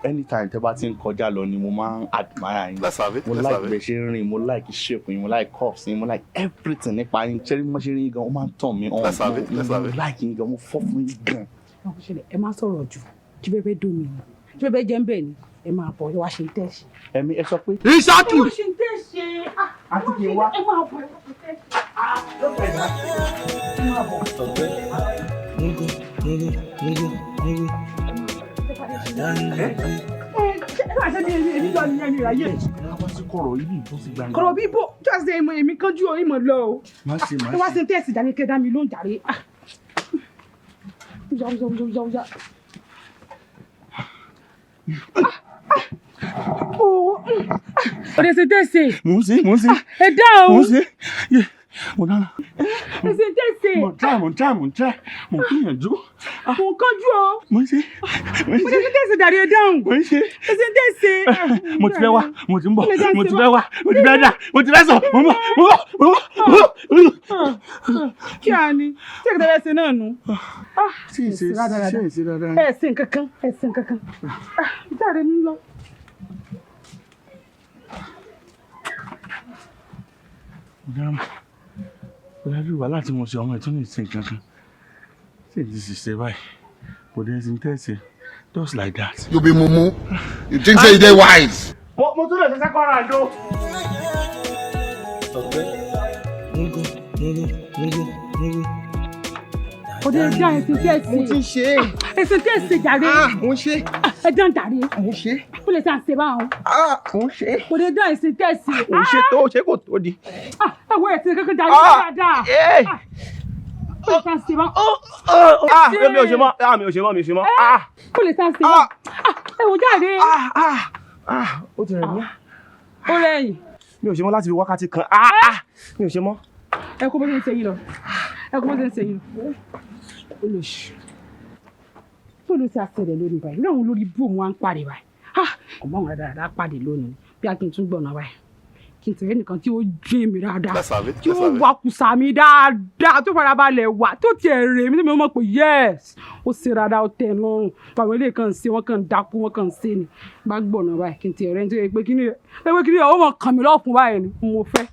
Anytime tẹ́ bá ti ń kọjá lọ ni mo máa ń admire yín. Mo like bẹ́ẹ̀ ṣe ń rìn, mo like shape yín, mo like curves yín, mo like everything nípa yín. Ṣé mo ṣe rí yín gan, ó máa ń tàn mí on. Mo like yín gan, mo fọ́ fún yín gan. Ẹ má sọ̀rọ̀ jù, tí bẹ́ẹ̀ bẹ́ẹ̀ dùn mí ni, tí bẹ́ẹ̀ bẹ́ẹ̀ jẹ́ ń bẹ̀ ni, ẹ máa bọ̀ ẹ wá ṣe ń tẹ̀sí. Ẹ̀mí ẹ sọ pé. Exactly. Ẹ wá ṣe ń tẹ̀sí. Àti kí n wá. Ẹ máa bọ̀ ẹ wá ṣe ń tẹ̀sí. Ẹ máa bọ̀. Kọ̀rọ̀ bíbó just say èmi kánjú o ìmọ̀ lọ o. Má ṣe. Ẹ wá ṣe ń tẹ̀sí dání kẹ́dá mi ló ń jàre. Uja. Ọ̀rẹ́ ṣe tẹ̀sí. Mo ń ṣe. Ẹ dá o. Mo ń ṣe. Mo dáná. Ẹ ṣe tẹ̀sí. Mo try. Mo gbìyànjú. Mo kánjú o. Mo ń ṣe. Mo ṣe tẹ̀sí dàrí ẹ dáhùn. Mo ń ṣe. Ẹ ṣe tẹ̀sí. Mo ti fẹ́ wá, mo ti ń bọ̀, mo ti fẹ́ wá, mo ti fẹ́ dà, mo ti fẹ́ sọ, mo bọ̀. Kí á ní? Ṣé kí tẹ́lẹ̀ ṣe náà nù? Ṣé ìṣe dáadáa? Ẹ ṣe nǹkankan. Jáde ní lọ. Pẹ̀lú wà láti mo ṣe ọmọ ìtún ní ìsìn kankan. Ṣé ìdí ṣiṣẹ́ báyìí? Kò dé ẹsìn tẹ́sí. Just like that. You be mumu. You think say you dey wise? Mo tún lè ṣiṣẹ́ kọ́ra àjò. Ó dé dá ẹsìn tẹ́sí. Mo ti ṣe. Ẹsìn tẹ́sí jàre. Mo ṣe. Ẹ dán jàre. Mo ṣe. Ó lè ṣe báwọn. Mo ṣe. Ó dé dá ẹsìn tẹ́sí. Mo ṣe tó ṣe kò tó di. Ẹ wo ẹsìn kankan jàre dáadáa. Ó lè ṣe báwọn. Mi ò ṣe mọ́. Ó lè ṣe báwọn. Ẹ wo jàre. Ó ti rẹ̀ mí. Ó rẹ̀yìn. Mi ò ṣe mọ́ láti fi wákàtí kan. Mi ò ṣe mọ́. Ẹ kó bó ṣe ń ṣe yín lọ. Olóṣù. Bóòlù ti àṣẹlẹ̀ lórí báyìí. Ní àwọn olórí bú òun wá ń pàdé báyìí. Ọmọ àwọn dáadáa pàdé lónìí. Bí a kì í tún gbọ̀nà báyìí. Kì í tẹ̀lé nìkan tí ó jí mi dáadáa. Tí ó wà kùsà mi dáadáa. Tó farabalẹ̀ wà. Tó tiẹ̀ rè mí tí mo mọ̀ pé yes. Ó ṣe dáadáa ó tẹ̀ lọ́rùn. Àwọn ilé kan ṣe wọ́n kàn dákú wọ́n kàn ṣe ni. Bá gbọ̀nà báyìí kì í tiẹ̀ rẹ́ ní tó yẹ pé kí ni ó mọ̀ kàn mí lọ́fun báyìí ni mo fẹ́.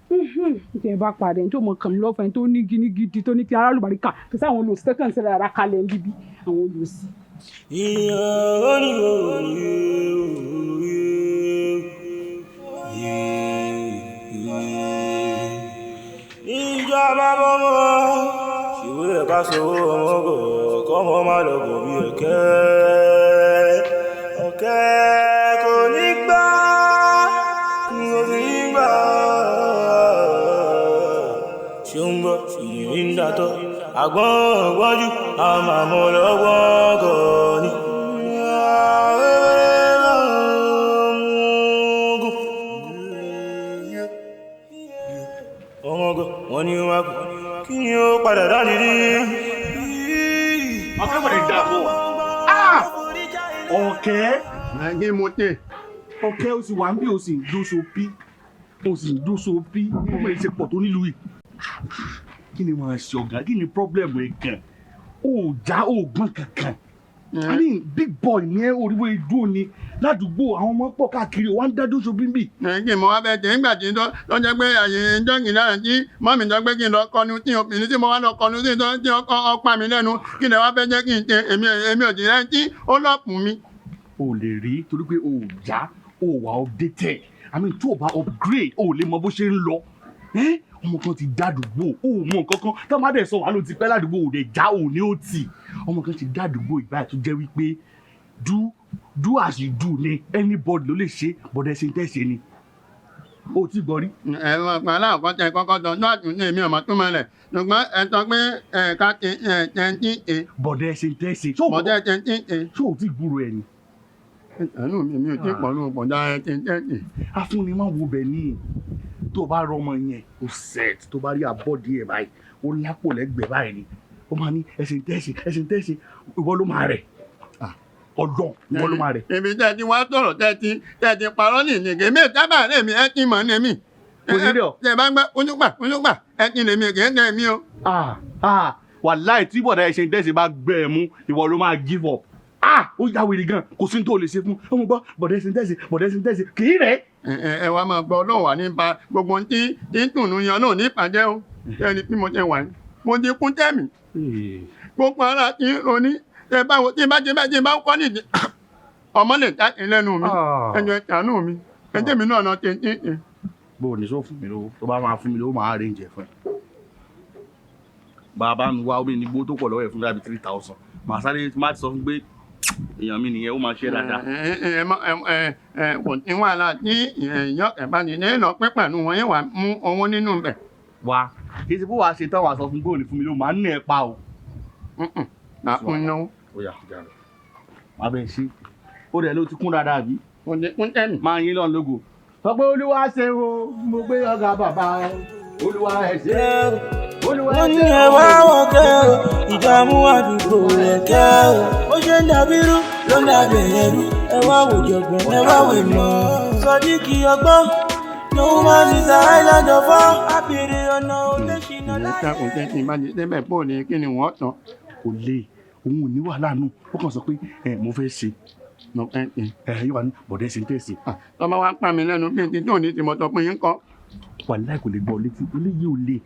Ìjẹ́ bá padà ẹni tó mọ kàn mí lọ́fẹ̀ẹ́ ẹni tó ní gidi tó ní kí aráàlú bàríkà tó sáwọn olùsí tó kàn ń ṣẹlẹ̀ ara kalẹ̀ níbí àwọn olùsí. Ìjọba bọ́mọ ṣìwé ẹ̀ka sọ̀rọ̀ ọmọgọ̀ kọ́mọ má lọ bọ̀ bí ọ̀kẹ́ kò ní gbà kò ní gbà. Ṣùgbọ́ ìrìn ń dàtọ̀, àgbọ̀n gbọ́njú, a máa mọ̀ lọ́gbọ́n kọ́ ni. Ọmọgọ̀ wọn ni wọ́n kú, kí ni ó padà dání rí? Ọ̀kẹ́ wọ̀lẹ̀ dà bọ̀. Ọ̀kẹ́. Nàìjíríà mo tẹ̀. Ọ̀kẹ́ o sì wà ń bí o sì ń dóso bí. Ọmọ ìṣe pọ̀ tó nílùú yìí. Kí ni máa ṣe ọ̀gá? Kí ni problem ẹ̀ gan? O já oògùn kankan. I mean big boy ní oríwó idú ni ládùúgbò àwọn ọmọ pọ̀ káàkiri wọ́n ń dájú ṣo bíbí. Nàìjíríà mo wá bẹ tẹ̀ nígbà tí tó jẹ́ pé àyè ìjọ́gìn náà tí mọ́mì tó gbé kí n lọ kọnu tí obìnrin tí mo wá lọ kọnu tí ọ̀pá mi lẹ́nu kí ni wá fẹ́ jẹ́ kí n tẹ èmi ò jìnnà tí ó lọ́ọ̀pù mi. O lè rí torí pé o já o wà updated. I mean tó o bá upgrade o lè mọ bó ṣe ń lọ. ọmọ kan ti dádùgbò ó mọ nǹkan kan tá má dẹ̀ sọ wà ló ti pẹ́ ládùúgbò òde já ò ní ó tì ọmọ kan ti dádùgbò ìgbà tó jẹ́ wípé do as you do ni anybody ló lè ṣe bọ́dẹ̀ ṣe ń tẹ̀sẹ̀ ni ó ti gbọ́ rí. ẹ̀rọ ọ̀pọ̀ aláàkọ́ tẹ kọ́kọ́ tọ́ lọ́ọ̀tún ní èmi ọ̀mọ̀ tó mọ̀lẹ̀ ṣùgbọ́n ẹ sọ pé ká ti tẹ̀ǹtì bọ́dẹ̀ ṣe ń tẹ̀sẹ̀ bọ́dẹ̀ tẹ̀ǹtì ṣó o ti gbúrò ẹ̀ ni. ẹnu mi ò tí pọ̀ lóhùn pọ̀já tẹ̀ǹtì. afúnni máa wo bẹ̀ ní tó bá rọmọ yẹn ó set tó bá rí abọ́dí ẹ̀ báyìí ó lápò lẹ́gbẹ̀ẹ́ báyìí ni ó máa ní ẹ̀sìn tẹ̀sẹ̀ ìwọ ló máa rẹ̀ ọdún ìwọ ló máa rẹ̀. ibi tẹ́ ti wá sọ̀rọ̀ tẹ́ ti parọ́ ní ìnìkè mí tábà rẹ̀ mi ẹ ti mọ̀ ní mi. tẹ́ bá gbẹ́ ojúgbà ẹ ti lè mi kì í tẹ́ mi o. wàláì tí bọ̀dá ẹ̀ ṣe ń tẹ̀sí bá gbẹ ẹ̀ mú ìwọ ló máa give up. ó yà wèrè gan kò sí ní tó lè ṣe fún ọmọ gbọ́ bọ̀dá ẹ̀ ṣe ń tẹ̀sí kì í rẹ̀. ẹ wá máa gbọ́ ọlọ́run wà nípa gbogbo tí ń tùnú yan náà nípàdé o ẹni tí mo ti wà ní mo ti kún tẹ́mi gbogbo ara ti ń ronú ẹ báwo tí bá kọ́ nìdí ọmọ lè ta ìlẹ́nu mi ẹjọ́ ìtànú mi ẹjẹ́ mi náà tẹ̀. bó o ní sọ fún mi lówó tó bá máa fún mi lówó máa arrange ẹ̀ fún ẹ. bàbá mi wá omi nígbó tó pọ̀ lọ́wọ́ ẹ̀ fún dábì 3,000 màá sáré má ti sọ fún pé èèyàn mi nìyẹn ó máa ṣe é dáadáa. kò ní wàhálà tí èèyàn ẹ̀bánilẹ́ lọ pẹ́ pẹ̀lú wọn yẹn wà mú owó nínú bẹ̀. wá kí ti bó wàá ṣe tán wàá sọ fún góòlù fún mi lówó màá nà ẹ pa o. àpò náà. ó yà kújà lọ má bẹ ṣe ó dẹ̀ ló ti kún dáadáa bí. kò ní kún tẹ́mi. máa yín lọ́n lógo sọ pé olúwa ṣe o mo gbé ọ̀gá bàbá olúwa ẹ̀ ṣe olúwa ẹ̀ ṣe. wọ́n ní ẹ wá wọ́n kẹ́ o ìdààmú àdúgbò rẹ̀ kẹ́ o ó ṣe ń dàbírú ló ń dàbí ẹ̀rú ẹ wá wò jọ̀gbọ́n ẹ wá wò mọ́ sọdíkì ọgbọ́n no man is an island of all abèrè ọ̀nà olóṣìnà láyé. ìrẹsà kò tẹ́ kí n bá di débẹ̀ pọ̀ ní kí ni wọ́n tán. kò lè òun ò ní wàhálà nù ó kàn sọ pé mo fẹ́ ṣe yóò wá ní bọ̀dẹ́ ṣe ń tẹ̀sí. tọ́ba wa pa mi lẹ́nu bí n ti tó ní tìmọ̀tọ́ pé yín kọ́. wàláì kò lè gbọ́ létí eléyìí ò lè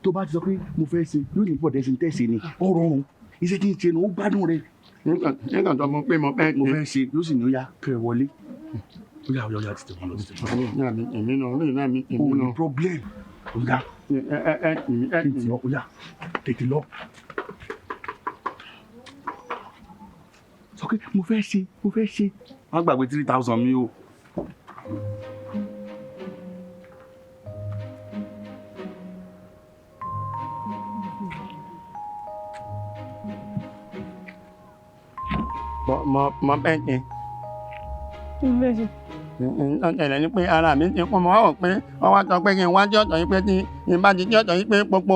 tó bá ti sọ pé mo fẹ́ ṣe yóò ní bọ̀dẹ́ ṣe ń tẹ̀sí ni ó rọrùn iṣẹ́ tí ń ṣe ni ó gbádùn rẹ̀. nígbà tó mo pé mo fẹ́ ṣe yóò sì ní ó yá kẹ́ ẹ wọlé ó yá tètè wọn lọ tètè wọn lọ. èmi náà ò ní problem ó yá ó yá tètè lọ. sọ pé mo fẹ́ ṣe má gbàgbé 3,000 mi o. mo bẹ́ẹ̀ ṣe. ọ̀tẹ̀lẹ̀ ni pé ara mi ti kún mọ́ ọ́ pé wọ́n wá sọ pé kí n wá jọ́ ọ̀tọ̀ yìí pé tí n bá ti jọ́ ọ̀tọ̀ yìí pé gbogbo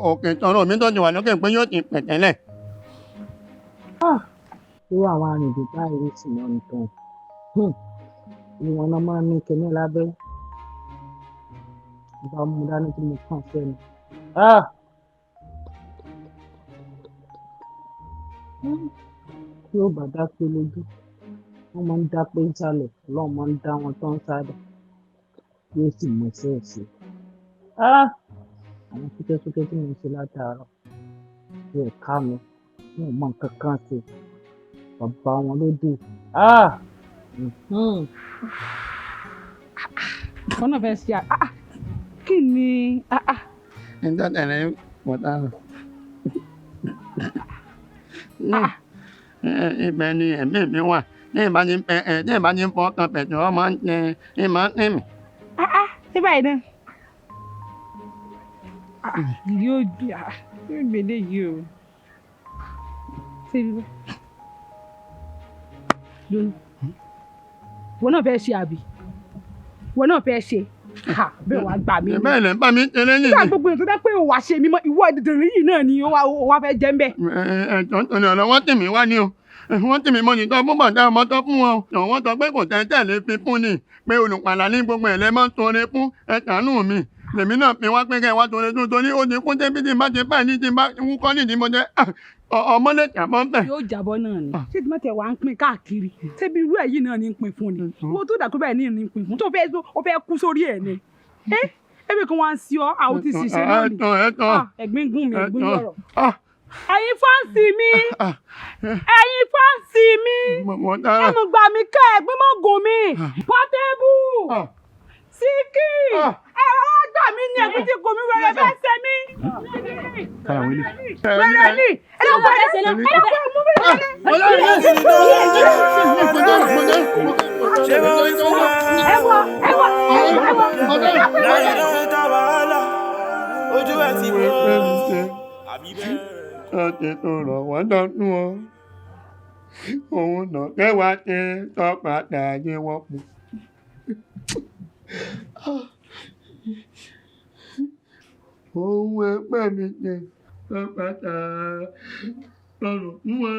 òkè tọrọ mi tó ti wà lókè pé yóò ti pẹ̀tẹ́lẹ̀. irú àwọn arìnrìn báyìí sì mọ nǹkan ìwọ̀n náà máa ń ní kinní lábẹ́ ìbá mú dání tí mo kàn sẹ́nu. tí ó bá dá pé lójú wọ́n máa ń dá pé ń sálẹ̀ ọlọ́run máa ń dá wọn tó ń sáré yóò sì mọ sí ẹ̀sìn. àwọn súkẹ́súkẹ́ tí mo ń ṣe látàárọ̀ bí ẹ̀ka mi wọn ò mọ nǹkan kan ṣe bàbá wọn ló dé. wọn náà fẹ́ ṣe kí ni. nígbà tẹ̀lé wọ́tá rẹ̀. ibẹ̀ ni ẹ̀mí mi wà ní ìbá ní fọ́ kan pẹ̀tù ọmọ ìmọ̀ ẹ̀mí. ṣé báyìí náà yóò gbèdé yìí o. ṣé ibi bẹ́ẹ̀ wọn náà fẹ́ ṣe àbí wọn náà fẹ́ ṣe bẹ́ẹ̀ wàá gbà mí. bẹ́ẹ̀ lẹ́ bá mi tẹ́lẹ̀ nìyí. nígbà gbogbo ètò dá pé òwà ṣe mímọ́ ìwọ ìdìdìrín yìí náà ni ó wá fẹ́ jẹ́ ń bẹ̀. ẹ̀tọ́ tọ̀nà ọ̀rọ̀ wọ́n tèmi wá ní o wọ́n tèmi mọ́ nìtọ́ fún bọ̀dá ọmọ tó fún wọn wọ́n sọ pé kò tẹ́tẹ́ lè fi fún ni pé olùpàlà ní gbogbo ẹ̀ lẹ́ máa ń tọrẹ fún ẹ̀tàánú mi lèmi náà fi wá pé kẹ́ ẹ wá tọrẹ tó torí ó ti kún débi tí n bá ti báyìí ní tí n bá wúkọ́ nídìí mo jẹ́ ọmọ lè jábọ́ bẹ̀. yóò jábọ́ náà ni ṣé tí mọ́tẹ̀ wá ń pín káàkiri ṣébi irú ẹ̀ yìí náà ní pín fún ni owó tó dà tó bẹ́ẹ̀ ní pín fún tó fẹ́ kú sórí ẹ̀ ni ẹbí kan wá ń sí ọ àwọn tí sì ṣe náà ni ẹ̀gbín gún mi ẹ̀gbín yọ̀rọ̀. ẹ̀yin fáǹsì mi ẹ mọ̀ gbà mí kẹ́ ẹ̀gbín mọ̀ gùn mi Pọ́tébù Síkì ẹ wá gbà mí ní ẹ̀kú tí kò mí wẹ̀rẹ̀ bá ṣe mí. kára wọlé. wẹ̀rẹ̀ ni ẹ lọ wọlé ṣe lọ ẹ lọ mú mi wọlé. ojú ẹ ti bọ́ àbí bẹ́ẹ̀. ọtí tó rọ̀ wọ́n dọ́nú ọ òun nà kẹwàá tẹ tọpàtà ayé wọ́n pọ̀. ohun ẹgbẹ́ mi tẹ tọpàtà lọ́rùn fún wa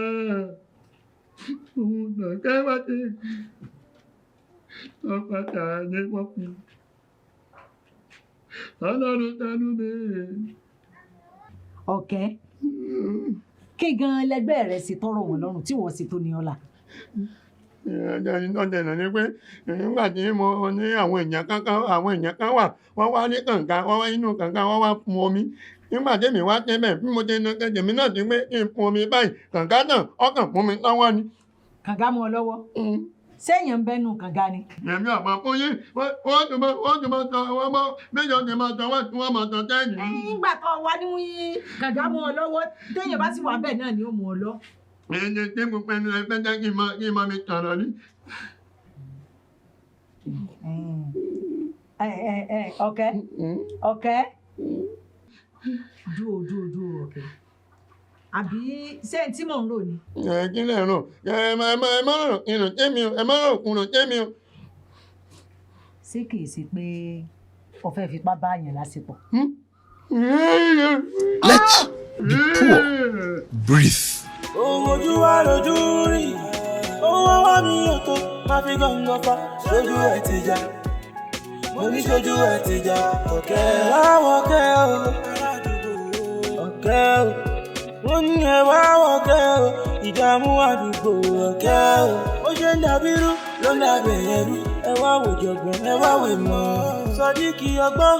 òun nà kẹwàá tẹ tọpàtà ayé wọ́n pọ̀. ọlọ́run tanú bẹ́ẹ̀. Ọ̀kẹ́ kí gan lẹgbẹ́ rẹ̀ sì tọrọ wọn lọ́rùn tí wọ́n sì tó ní ọlá. ẹni tó dẹ̀nà ni pé nígbà tí mo ní àwọn èèyàn kan wà wọ́n wá ní kànga wọ́n wá inú kànga wọ́n wá mu omi nígbà tèmi wá débẹ̀ bí mo dẹnu kẹjẹmí náà ti pé kí n mu omi báyìí kànga náà ọkàn fún mi lọ́wọ́ ni. Kànga mọ́ ọ lọ́wọ́ sẹ́yìn ń bẹ́nu kànga ni. èmi àmọ́ fún yín wọ́n ti máa tọ wọ́n mọ́ méjọ ti máa tọ wọ́n máa tọ tẹ́ẹ̀nì. nígbà tó wá ní kànga mọ́ ọ lọ́wọ́ téèyàn bá sì wà bẹ́ẹ̀ náà ni ó mú ọ lọ. ẹni tí mo pẹ́ni ẹ fẹ́ jẹ́ kí n máa mi tọ̀rọ̀ ní. Ọ̀kẹ́ dúró Ọ̀kẹ́ àbí ṣé tí mò ń rò ni. kí lè rò ẹ má rò kùnà tẹ́mi o ẹ má rò kùnà tẹ́mi o. ṣé kìí ṣe pé o fẹ́ fipá bá yẹn lásìkò. Let the poor breathe. ohun ojú wa lójú rí ohun ọwọ́ mi ò tó má fi gángan fa sójú ẹ̀ ti já mo ní sójú ẹ̀ ti já Ọ̀kẹ́ láwọn Ọ̀kẹ́ o Ọ̀kẹ́ o wọ́n ní ẹ wá Ọ̀kẹ́ o ìdààmú àdúgbò Ọ̀kẹ́ o ó ṣe ń dàbírú ló ń dàbẹ̀yẹ̀rú ẹ wá wòjọ̀gbọ́n ẹ wá wè mọ́ Sodiq ọgbọ́n.